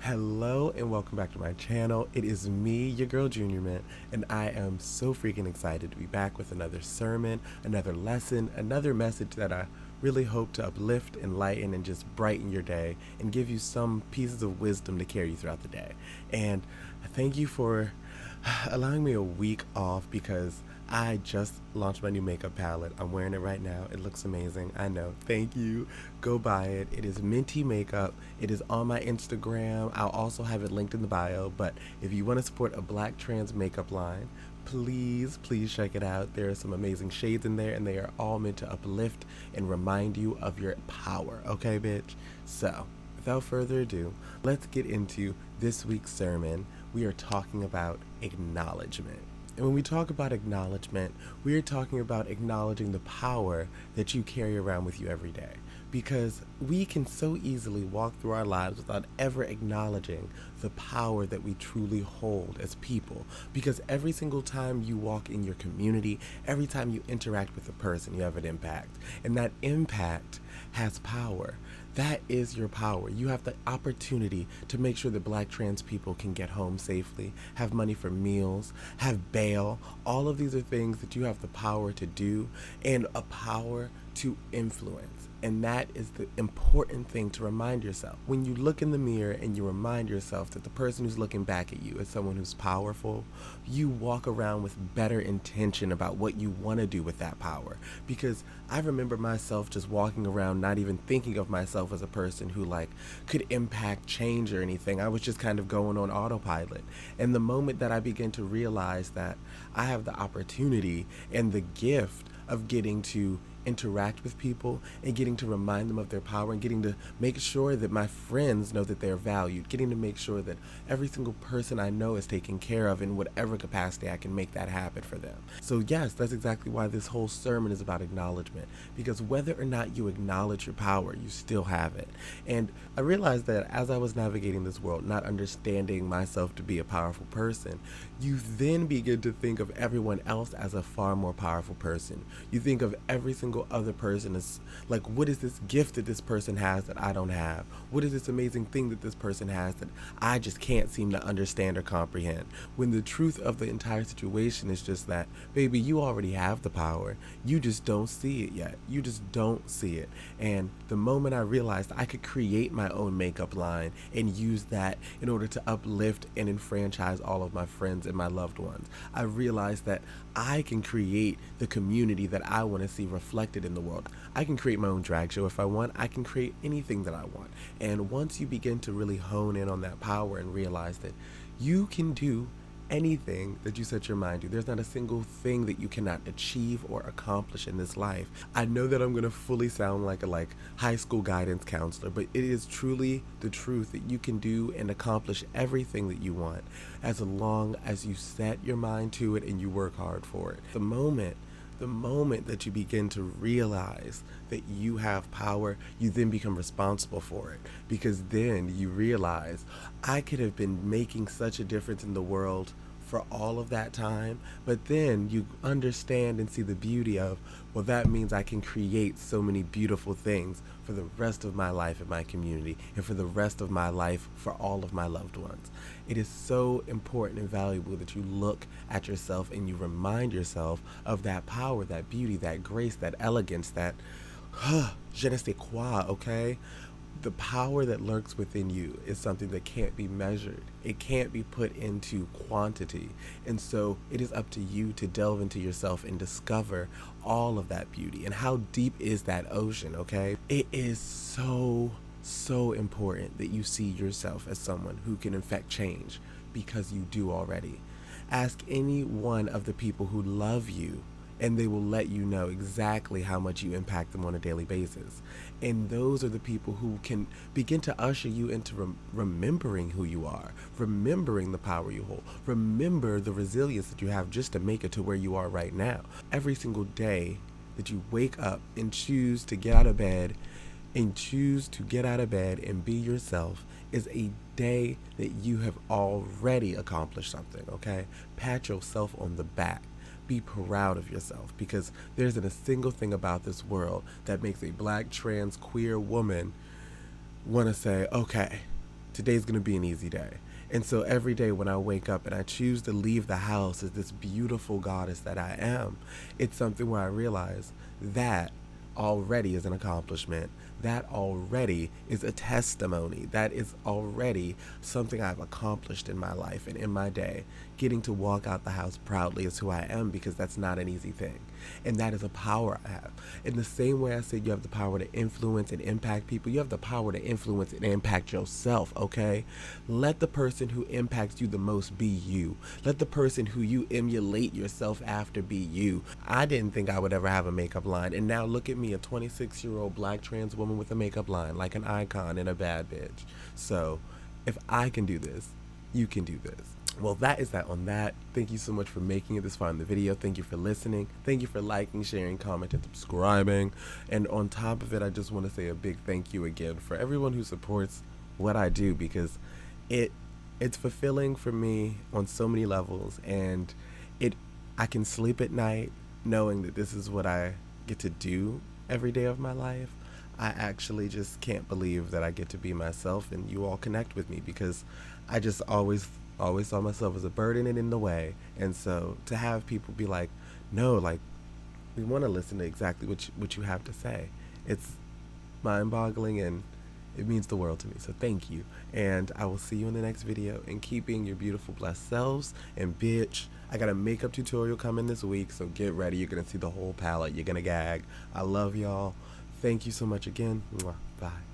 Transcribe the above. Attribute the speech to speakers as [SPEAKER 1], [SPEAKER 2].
[SPEAKER 1] Hello and welcome back to my channel. It is me, your girl Junior Mint, and I am so freaking excited to be back with another sermon, another lesson, another message that I really hope to uplift, enlighten, and just brighten your day and give you some pieces of wisdom to carry you throughout the day. And thank you for allowing me a week off because I just launched my new makeup palette. I'm wearing it right now. It looks amazing. I know. Thank you. Go buy it. It is Minty makeup. It is on my Instagram. I'll also have it linked in the bio. But if you want to support a black trans makeup line, please check it out. There are some amazing shades in there, and they are all meant to uplift and remind you of your power. Okay, bitch? So, without further ado, let's get into this week's sermon. We are talking about acknowledgement. And when we talk about acknowledgement, we are talking about acknowledging the power that you carry around with you every day. Because we can so easily walk through our lives without ever acknowledging the power that we truly hold as people. Because every single time you walk in your community, every time you interact with a person, you have an impact. And that impact has power. That is your power. You have the opportunity to make sure that black trans people can get home safely, have money for meals, have bail. All of these are things that you have the power to do and a power to influence. And that is the important thing to remind yourself. When you look in the mirror and you remind yourself that the person who's looking back at you is someone who's powerful, you walk around with better intention about what you want to do with that power. Because I remember myself just walking around not even thinking of myself as a person who could impact change or anything. I was just kind of going on autopilot. And the moment that I began to realize that I have the opportunity and the gift of getting to interact with people and getting to remind them of their power and getting to make sure that my friends know that they're valued, getting to make sure that every single person I know is taken care of in whatever capacity I can make that happen for them. So yes, that's exactly why this whole sermon is about acknowledgement, because whether or not you acknowledge your power, you still have it. And I realized that as I was navigating this world, not understanding myself to be a powerful person, you then begin to think of everyone else as a far more powerful person. You think of every single other person as like, what is this gift that this person has that I don't have? What is this amazing thing that this person has that I just can't seem to understand or comprehend? When the truth of the entire situation is just that, baby, you already have the power. You just don't see it yet. You just don't see it. And the moment I realized I could create my own makeup line and use that in order to uplift and enfranchise all of my friends and my loved ones, I realized that I can create the community that I want to see reflected in the world. I can create my own drag show if I want. I can create anything that I want. And once you begin to really hone in on that power and realize that you can do anything that you set your mind to, there's not a single thing that you cannot achieve or accomplish in this life. I know that I'm going to fully sound like a high school guidance counselor, but it is truly the truth that you can do and accomplish everything that you want as long as you set your mind to it and you work hard for it. The moment that you begin to realize that you have power, you then become responsible for it. Because then you realize, I could have been making such a difference in the world for all of that time, but then you understand and see the beauty of, well, that means I can create so many beautiful things for the rest of my life in my community and for the rest of my life for all of my loved ones. It is so important and valuable that you look at yourself and you remind yourself of that power, that beauty, that grace, that elegance, that je ne sais quoi, okay? The power that lurks within you is something that can't be measured. It can't be put into quantity. And so it is up to you to delve into yourself and discover all of that beauty. And how deep is that ocean, okay? It is so important that you see yourself as someone who can affect change, because you do already. Ask any one of the people who love you and they will let you know exactly how much you impact them on a daily basis. And those are the people who can begin to usher you into remembering who you are, remembering the power you hold, remember the resilience that you have just to make it to where you are right now. Every single day that you wake up and choose to get out of bed and be yourself is a day that you have already accomplished something, okay? Pat yourself on the back. Be proud of yourself, because there isn't a single thing about this world that makes a black trans queer woman want to say, okay, today's gonna be an easy day. And so every day when I wake up and I choose to leave the house as this beautiful goddess that I am, it's something where I realize that already is an accomplishment. That already is a testimony. That is already something I've accomplished in my life and in my day. Getting to walk out the house proudly is who I am, because that's not an easy thing. And that is a power I have. In the same way I said you have the power to influence and impact people, you have the power to influence and impact yourself, okay? Let the person who impacts you the most be you. Let the person who you emulate yourself after be you. I didn't think I would ever have a makeup line, and now look at me, a 26-year-old black trans woman with a makeup line, like an icon and a bad bitch. So, if I can do this, you can do this. Well, that is that on that. Thank you so much for making it this far in the video. Thank you for listening. Thank you for liking, sharing, commenting, subscribing. And on top of it, I just want to say a big thank you again for everyone who supports what I do, because it's fulfilling for me on so many levels, and I can sleep at night knowing that this is what I get to do every day of my life. I actually just can't believe that I get to be myself and you all connect with me, because I just always saw myself as a burden and in the way. And so to have people be like, no, like, we want to listen to exactly what you have to say, it's mind-boggling, and it means the world to me. So thank you, and I will see you in the next video. And keep being your beautiful blessed selves. And bitch, I got a makeup tutorial coming this week, so get ready. You're gonna see the whole palette. You're gonna gag. I love y'all. Thank you so much again. Mwah. Bye.